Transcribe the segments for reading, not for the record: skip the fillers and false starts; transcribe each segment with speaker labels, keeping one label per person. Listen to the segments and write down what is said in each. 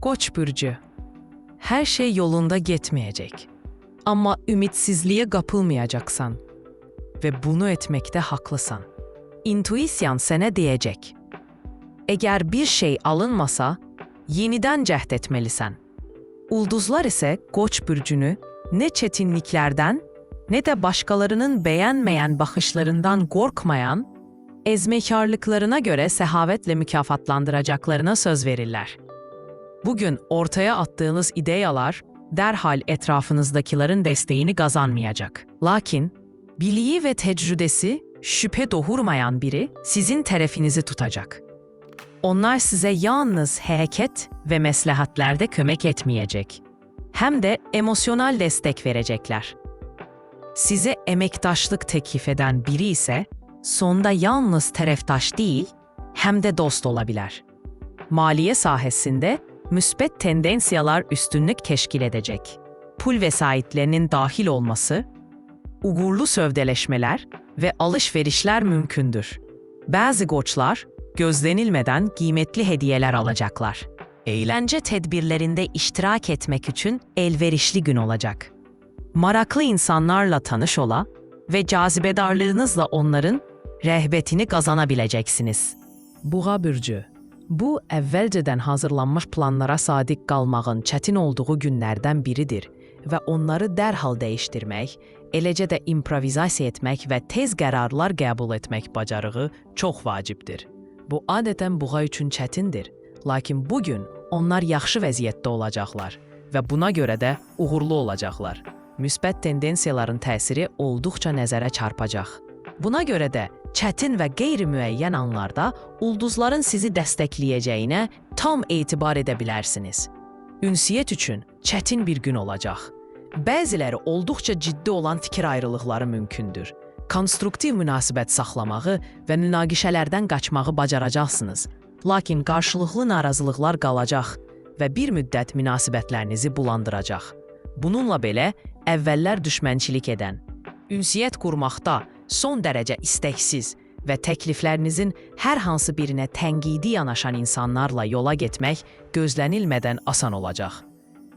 Speaker 1: Koç burcu. Her şey yolunda gitmeyecek. Ama ümitsizliğe kapılmayacaksan ve bunu etmekte haklısın. İntuisyon sana diyecek. Eğer bir şey alınmasa, yeniden cehd etmelisin. Ulduzlar ise Koç burcunu ne çetinliklerden ne de başkalarının beğenmeyen bakışlarından korkmayan, ezmekarlıklarına göre sehavetle mükafatlandıracaklarına söz verirler. Bugün ortaya attığınız ideyalar derhal etrafınızdakilerin desteğini kazanmayacak. Lakin biliği ve tecrübesi şüphe doğurmayan biri sizin tarafınızı tutacak. Onlar size yalnız hareket ve maslahatlerde kömek etmeyecek. Hem de emosyonel destek verecekler. Size emektaşlık teklif eden biri ise sonda yalnız taraftaş değil, hem de dost olabilir. Maliye sahasında müspet tendensiyalar üstünlük teşkil edecek. Pul vesayetlerinin dahil olması, uğurlu sövdeleşmeler ve alışverişler mümkündür. Bazı koçlar gözlenilmeden kıymetli hediyeler alacaklar. Eğlence tedbirlerinde iştirak etmek için elverişli gün olacak. Maraklı insanlarla tanış ola ve cazibedarlığınızla onların rehbetini kazanabileceksiniz. Boğa burcu. Bu evvelceden hazırlanmış planlara sadık kalmağın çetin olduğu günlerden biridir ve onları derhal değiştirmek, eləcə də improvizasiya etmək və tez qərarlar qəbul etmək bacarığı çox vacibdir. Bu adətən boğa üçün çətindir, lakin bugün onlar yaxşı vəziyyətdə olacaqlar və buna görə də uğurlu olacaqlar. Müsbət tendensiyaların təsiri olduqca nəzərə çarpacaq. Buna görə də çətin və qeyri-müəyyən anlarda ulduzların sizi dəstəkləyəcəyinə tam etibar edə bilərsiniz. Ünsiyyət üçün çətin bir gün olacaq. Bəziləri olduqca ciddi olan fikir ayrılıqları mümkündür. Konstruktiv münasibət saxlamağı və münaqişələrdən qaçmağı bacaracaqsınız. Lakin qarşılıqlı narazılıqlar qalacaq və bir müddət münasibətlərinizi bulandıracaq. Bununla belə, əvvəllər düşmənçilik edən, ünsiyyət qurmaqda son dərəcə istəksiz və təkliflərinizin hər hansı birinə tənqidi yanaşan insanlarla yola getmək gözlənilmədən asan olacaq.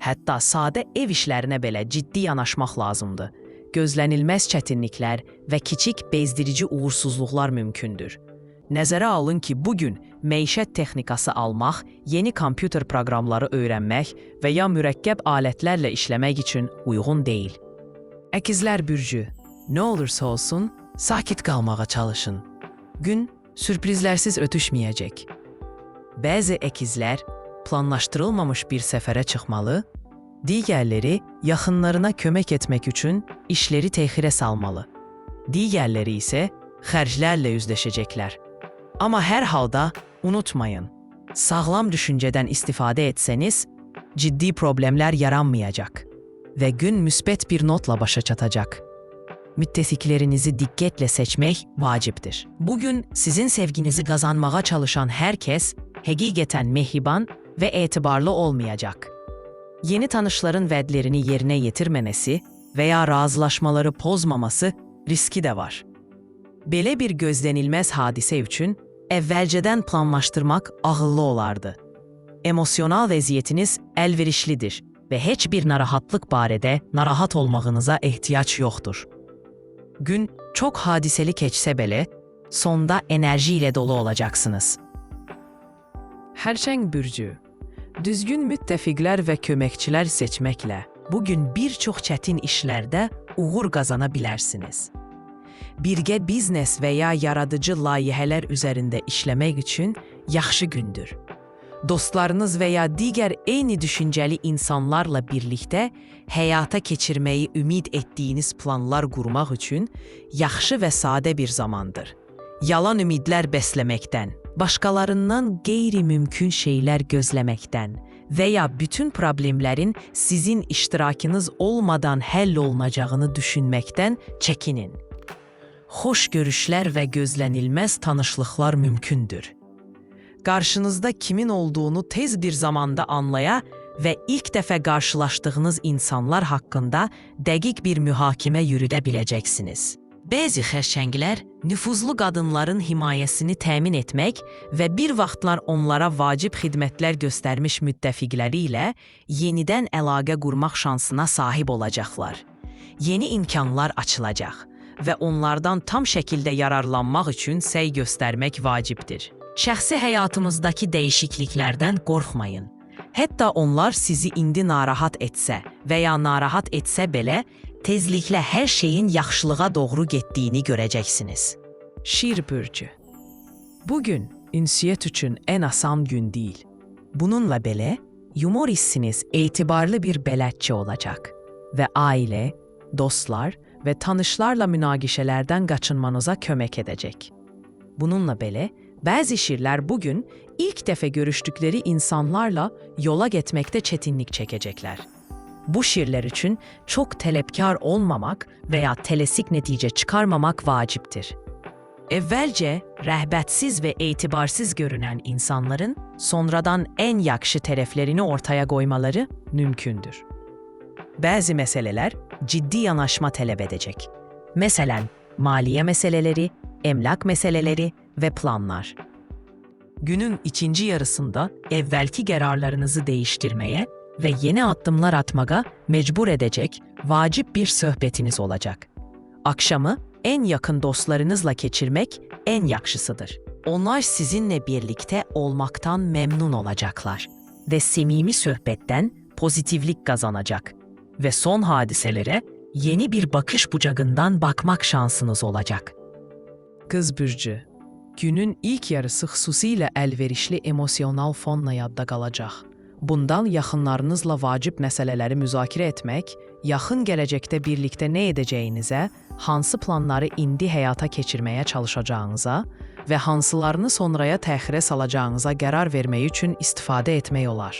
Speaker 1: Hətta sadə ev işlərinə belə ciddi yanaşmaq lazımdır. Gözlənilməz çətinliklər və kiçik bezdirici uğursuzluqlar mümkündür. Nəzərə alın ki, bugün məişət texnikası almaq, yeni kompüter proqramları öyrənmək və ya mürəkkəb alətlərlə işləmək üçün uyğun deyil. Əkizlər burcu, nə olursa olsun, sakit qalmağa çalışın. Gün sürprizlərsiz ötüşməyəcək. Bəzi əkizlər planlaşdırılmamış bir səfərə çıxmalı, digərləri yaxınlarına kömək etmək üçün işləri təxirə salmalı. Digərləri isə xərclərlə üzləşəcəklər. Amma hər halda unutmayın, sağlam düşüncədən istifadə etsəniz, ciddi problemlər yaranmayacaq və gün müsbət bir notla başa çatacaq. Müttəfiqlərinizi diqqətlə seçmək vacibdir. Bugün sizin sevginizi qazanmağa çalışan hər kəs həqiqətən mehriban və etibarlı olmayacaq. Yeni tanışların vədlərini yerinə yetirməməsi və ya razılaşmaları pozmaması riski də var. Belə bir gözlənilməz hadisə üçün əvvəlcədən planlaşdırmaq ağıllı olardı. Emosional vəziyyətiniz əlverişlidir və heç bir narahatlıq barədə narahat olmağınıza ehtiyac yoxdur. Gün çox hadisəli keçsə belə, sonda enerji ilə dolu olacaqsınız. Hərçəng burcu. Düzgün müttəfiqlər və köməkçilər seçməklə bugün bir çox çətin işlərdə uğur qazana bilərsiniz. Birgə biznes və ya yaradıcı layihələr üzərində işləmək üçün yaxşı gündür. Dostlarınız və ya digər eyni düşüncəli insanlarla birlikdə həyata keçirməyi ümid etdiyiniz planlar qurmaq üçün yaxşı və sadə bir zamandır. Yalan ümidlər bəsləməkdən, başqalarından qeyri-mümkün şeylər gözləməkdən və ya bütün problemlərin sizin iştirakınız olmadan həll olunacağını düşünməkdən çəkinin. Xoş görüşlər və gözlənilməz tanışlıqlar mümkündür. Qarşınızda kimin olduğunu tez bir zamanda anlaya və ilk dəfə qarşılaşdığınız insanlar haqqında dəqiq bir mühakimə yürüdə biləcəksiniz. Bəzi xərçənglər nüfuzlu qadınların himayəsini təmin etmək və bir vaxtlar onlara vacib xidmətlər göstərmiş müttəfiqləri ilə yenidən əlaqə qurmaq şansına sahib olacaqlar. Yeni imkanlar açılacaq və onlardan tam şəkildə yararlanmaq üçün səy göstərmək vacibdir. Şəxsi həyatımızdakı dəyişikliklərdən qorxmayın. Hətta onlar sizi indi narahat etsə və ya narahat etsə belə, tezliklə hər şeyin yaxşılığa doğru getdiyini görəcəksiniz. Şir bürcü. Bugün ünsiyyət üçün ən asan gün deyil. Bununla belə, yumor hissiniz etibarlı bir bələdçi olacaq və ailə, dostlar və tanışlarla münaqişələrdən qaçınmanıza kömək edəcək. Bununla belə, bəzi şirlər bugün ilk dəfə görüşdükləri insanlarla yola getməkdə çətinlik çəkəcəklər. Bu şirlər üçün çox tələbkar olmamaq və ya tələsik nəticə çıxarmamaq vacibdir. Əvvəlcə rəhbətsiz və etibarsız görünən insanların sonradan ən yaxşı tərəflərini ortaya qoymaları mümkündür. Bəzi məsələlər ciddi yanaşma tələb edəcək. Məsələn, maliyyə məsələləri, əmlak məsələləri və planlar. Günün ikinci yarısında əvvəlki qərarlarınızı dəyişdirməyə və yeni addımlar atmağa məcbur edəcək vacib bir söhbətiniz olacaq. Akşamı ən yaxın dostlarınızla keçirmək ən yaxşısıdır. Onlar sizinlə birlikdə olmaqdan məmnun olacaqlar və səmimi söhbətdən pozitivlik qazanacaq və son hadisələrə yeni bir baxış bucağından baxmaq şansınız olacaq. Qız bürcü. Günün ilk yarısı xüsusilə əlverişli emosional fonla yadda qalacaq. Bundan yaxınlarınızla vacib məsələləri müzakirə etmək, yaxın gələcəkdə birlikdə nə edəcəyinizə, hansı planları indi həyata keçirməyə çalışacağınıza və hansılarını sonraya təxirə salacağınıza qərar vermək üçün istifadə etmək olar.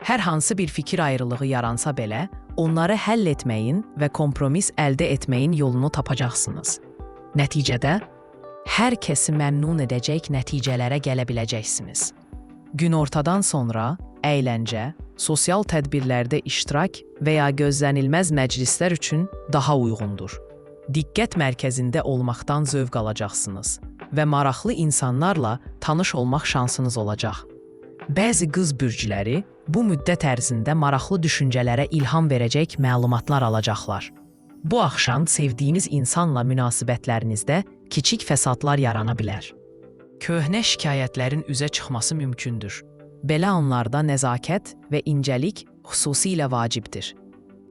Speaker 1: Hər hansı bir fikir ayrılığı yaransa belə, onları həll etməyin və kompromis əldə etməyin yolunu tapacaqsınız. Nəticədə, hər kəsi məmnun edəcək nəticələrə gələ biləcəksiniz. Günortadan sonra əyləncə, sosial tədbirlərdə iştirak və ya gözlənilməz məclislər üçün daha uyğundur. Diqqət mərkəzində olmaqdan zövq alacaqsınız və maraqlı insanlarla tanış olmaq şansınız olacaq. Bəzi qız bürcləri bu müddət ərzində maraqlı düşüncələrə ilham verəcək məlumatlar alacaqlar. Bu axşam sevdiyiniz insanla münasibətlərinizdə kiçik fəsadlar yarana bilər. Köhnə şikayətlərin üzə çıxması mümkündür. Belə anlarda nəzakət və incəlik xüsusilə vacibdir.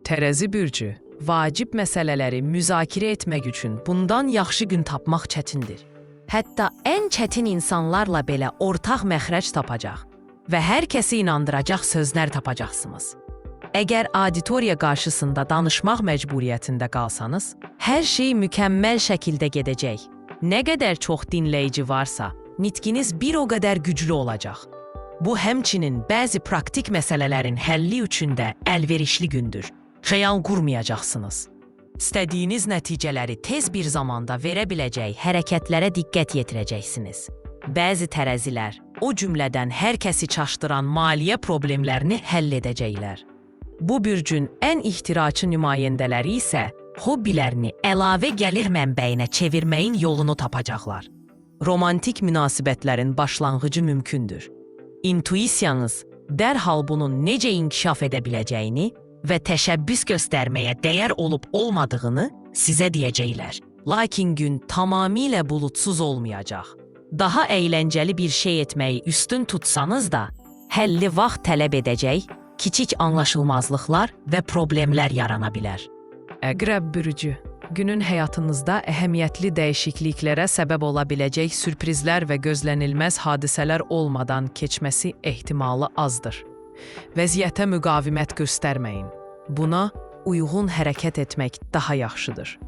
Speaker 1: Tərəzi bürcü, vacib məsələləri müzakirə etmək üçün bundan yaxşı gün tapmaq çətindir. Hətta ən çətin insanlarla belə ortaq məxrəc tapacaq və hər kəsi inandıracaq sözlər tapacaqsınız. Əgər auditoriya qarşısında danışmaq məcburiyyətində qalsanız, hər şey mükəmməl şəkildə gedəcək. Nə qədər çox dinləyici varsa, nitqiniz bir o qədər güclü olacaq. Bu həmçinin bəzi praktik məsələlərin həlli üçün də əlverişli gündür. Xəyal qurmayacaqsınız. İstədiyiniz nəticələri tez bir zamanda verə biləcək hərəkətlərə diqqət yetirəcəksiniz. Bəzi tərəzilər, o cümlədən hər kəsi çaşdıran maliyyə problemlərini həll edəcəklər. Bu bürcün ən ixtiraçı nümayəndələri isə hobbilərini əlavə gəlir mənbəyinə çevirməyin yolunu tapacaqlar. Romantik münasibətlərin başlanğıcı mümkündür. İntuisiyanız dərhal bunun necə inkişaf edə biləcəyini və təşəbbüs göstərməyə dəyər olub-olmadığını sizə deyəcəklər. Lakin gün tamamilə bulutsuz olmayacaq. Daha əyləncəli bir şey etməyi üstün tutsanız da, həlli vaxt tələb edəcək, kiçik anlaşılmazlıqlar və problemlər yarana bilər. Əqrəb bürcü, günün həyatınızda əhəmiyyətli dəyişikliklərə səbəb ola biləcək sürprizlər və gözlənilməz hadisələr olmadan keçməsi ehtimalı azdır. Vəziyyətə müqavimət göstərməyin. Buna uyğun hərəkət etmək daha yaxşıdır.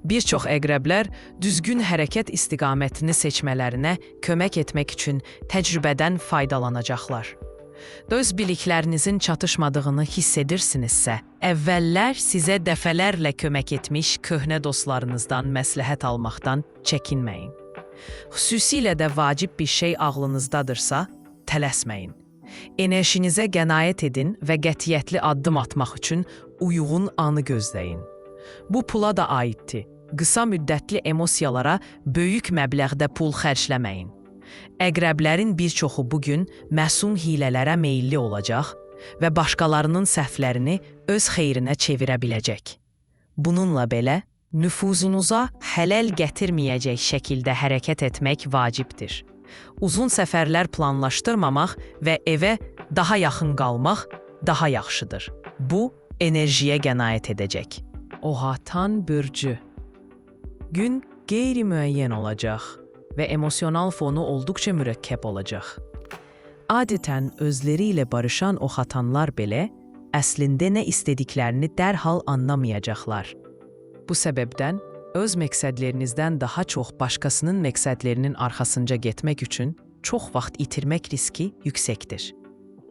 Speaker 1: Bir çox əqrəblər düzgün hərəkət istiqamətini seçmələrinə kömək etmək üçün təcrübədən faydalanacaqlar. Öz biliklərinizin çatışmadığını hiss edirsinizsə, əvvəllər sizə dəfələrlə kömək etmiş köhnə dostlarınızdan məsləhət almaqdan çəkinməyin. Xüsusilə də vacib bir şey ağlınızdadırsa, tələsməyin. Enerjinizə qənaət edin və qətiyyətli addım atmaq üçün uyğun anı gözləyin. Bu pula da aiddir Qısa müddətli emosiyalara böyük məbləğdə pul xərcləməyin. Əqrəblərin bir çoxu bugün məsum hilələrə meyilli olacaq və başqalarının səhvlərini öz xeyrinə çevirə biləcək. Bununla belə, nüfuzunuza xələl gətirməyəcək şəkildə hərəkət etmək vacibdir. Uzun səfərlər planlaşdırmamaq və evə daha yaxın qalmaq daha yaxşıdır. Bu, enerjiyə qənaət edəcək. Oğatan bürcü. Gün qeyri-müəyyən olacaq və emosional fonu olduqca mürəkkəb olacaq. Adətən özləri ilə barışan oxatanlar belə əslində nə istədiklərini dərhal anlamayacaqlar. Bu səbəbdən öz məqsədlərinizdən daha çox başqasının məqsədlərinin arxasınca getmək üçün çox vaxt itirmək riski yüksəkdir.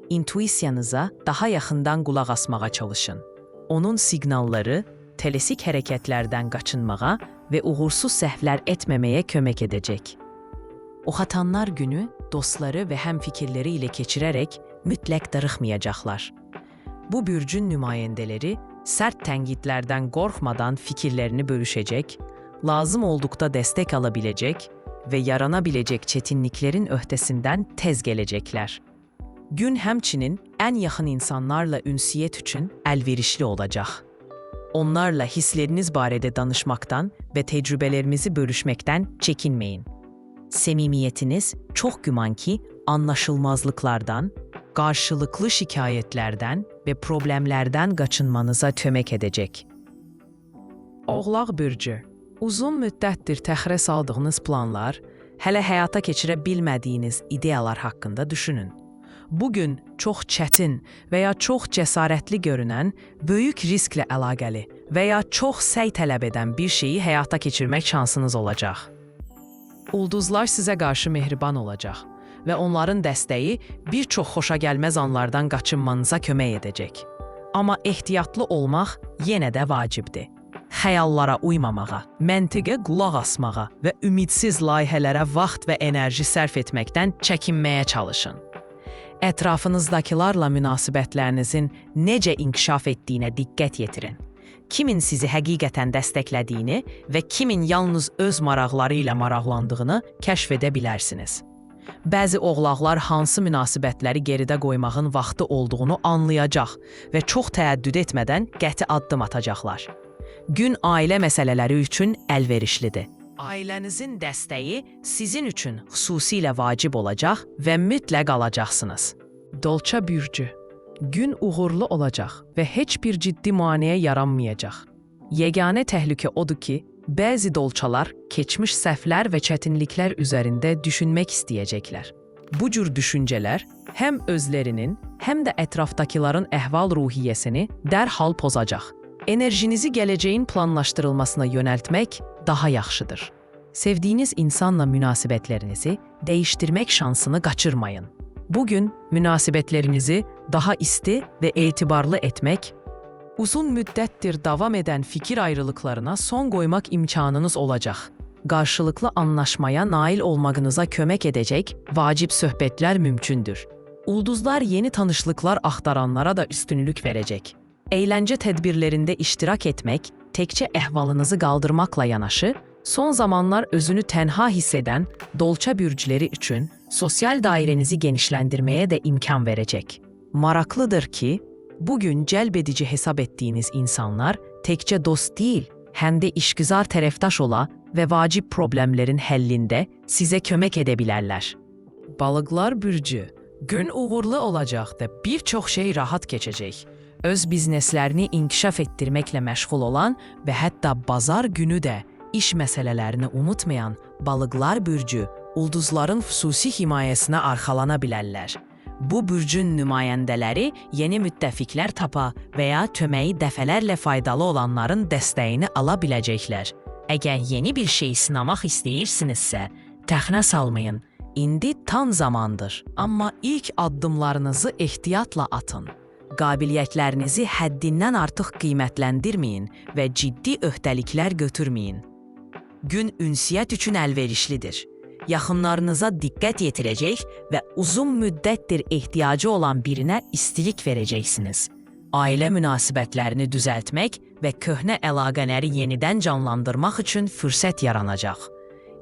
Speaker 1: İntuisiyanıza daha yaxından qulaq asmağa çalışın. Onun siqnalları tələsik hərəkətlərdən qaçınmağa və uğursuz səhvlər etməməyə kömək edəcək. Oxatanlar günü dostları və həmfikirləri ilə keçirərək mütləq darıxmayacaqlar. Bu bürcün nümayəndələri sərt tənqidlərdən qorxmadan fikirlərini bölüşəcək, lazım olduqda dəstək ala biləcək və yarana biləcək çətinliklərin öhdəsindən tez gələcəklər. Gün həmçinin ən yaxın insanlarla ünsiyyət üçün əlverişli olacaq. Onlarla hissləriniz barədə danışmaqdan və təcrübələrinizi bölüşməkdən çəkinməyin. Səmimiyyətiniz çox güman ki, anlaşılmazlıqlardan, qarşılıqlı şikayətlərdən və problemlərdən qaçınmanıza kömək edəcək. Oğlaq bürcü. Uzun müddətdir təxirə saldığınız planlar, hələ həyata keçirə bilmədiyiniz ideyalar haqqında düşünün. Bugün çox çətin və ya çox cəsarətli görünən, böyük risklə əlaqəli və ya çox səy tələb edən bir şeyi həyata keçirmək şansınız olacaq. Ulduzlar sizə qarşı mehriban olacaq və onların dəstəyi bir çox xoşagəlməz anlardan qaçınmanıza kömək edəcək. Amma ehtiyatlı olmaq yenə də vacibdir. Xəyallara uymamağa, məntiqə qulaq asmağa və ümidsiz layihələrə vaxt və enerji sərf etməkdən çəkinməyə çalışın. Ətrafınızdakılarla münasibətlərinizin necə inkişaf etdiyinə diqqət yetirin. Kimin sizi həqiqətən dəstəklədiyini və kimin yalnız öz maraqları ilə maraqlandığını kəşf edə bilərsiniz. Bəzi oğlaqlar hansı münasibətləri geridə qoymağın vaxtı olduğunu anlayacaq və çox təəddüd etmədən qəti addım atacaqlar. Gün ailə məsələləri üçün əlverişlidir. Ailənizin dəstəyi sizin üçün xüsusilə vacib olacaq və mütləq alacaqsınız. Dolça bürcü. Gün uğurlu olacaq və heç bir ciddi maneə yaranmayacaq. Yeganə təhlükə odur ki, bəzi dolçalar keçmiş səhvlər və çətinliklər üzərində düşünmək istəyəcəklər. Bu cür düşüncələr həm özlərinin, həm də ətrafdakıların əhval-ruhiyyəsini dərhal pozacaq. Enerjinizi gələcəyin planlaşdırılmasına yönəltmək daha yaxşıdır. Sevdiyiniz insanla münasibətlərinizi dəyişdirmək şansını qaçırmayın. Bugün münasibətlərinizi daha isti və etibarlı etmək, uzun müddətdir davam edən fikir ayrılıqlarına son qoymaq imkanınız olacaq. Qarşılıqlı anlaşmaya nail olmağınıza kömək edəcək vacib söhbətlər mümkündür. Ulduzlar yeni tanışlıqlar axtaranlara da üstünlük verəcək. Əyləncə tədbirlərində iştirak etmək, təkcə əhvalınızı qaldırmaqla yanaşı, son zamanlar özünü tənha hiss edən dolça bürcləri üçün sosial dairənizi genişləndirməyə də imkan verəcək. Maraqlıdır ki, bugün cəlb edici hesab etdiyiniz insanlar təkcə dost deyil, həm də işgüzar tərəfdaş ola və vacib problemlərin həllində sizə kömək edə bilərlər. Balıqlar bürcü. Gün uğurlu olacaq və bir çox şey rahat keçəcək. Öz bizneslərini inkişaf etdirməklə məşğul olan və hətta bazar günü də iş məsələlərini unutmayan balıqlar bürcü ulduzların xüsusi himayəsinə arxalana bilərlər. Bu bürcün nümayəndələri yeni müttəfiqlər tapa və ya köməyi dəfələrlə faydalı olanların dəstəyini ala biləcəklər. Əgər yeni bir şey sınamaq istəyirsinizsə, təxnə salmayın. İndi tam zamandır. Amma ilk addımlarınızı ehtiyatla atın. Qabiliyyətlərinizi həddindən artıq qiymətləndirməyin və ciddi öhdəliklər götürməyin. Gün ünsiyyət üçün əlverişlidir. Yaxınlarınıza diqqət yetirəcək və uzun müddətdir ehtiyacı olan birinə istilik verəcəksiniz. Ailə münasibətlərini düzəltmək və köhnə əlaqələri yenidən canlandırmaq üçün fürsət yaranacaq.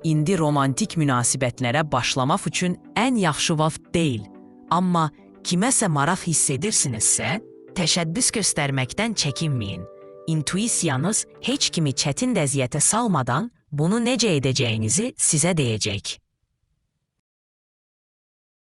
Speaker 1: İndi romantik münasibətlərə başlamaq üçün ən yaxşı vaxt deyil. Amma kiməsə maraq hiss edirsinizsə, təşəbbüs göstərməkdən çəkinməyin. İntuisiyanız heç kimi çətin vəziyyətə salmadan bunu necə edəcəyinizi sizə deyəcək.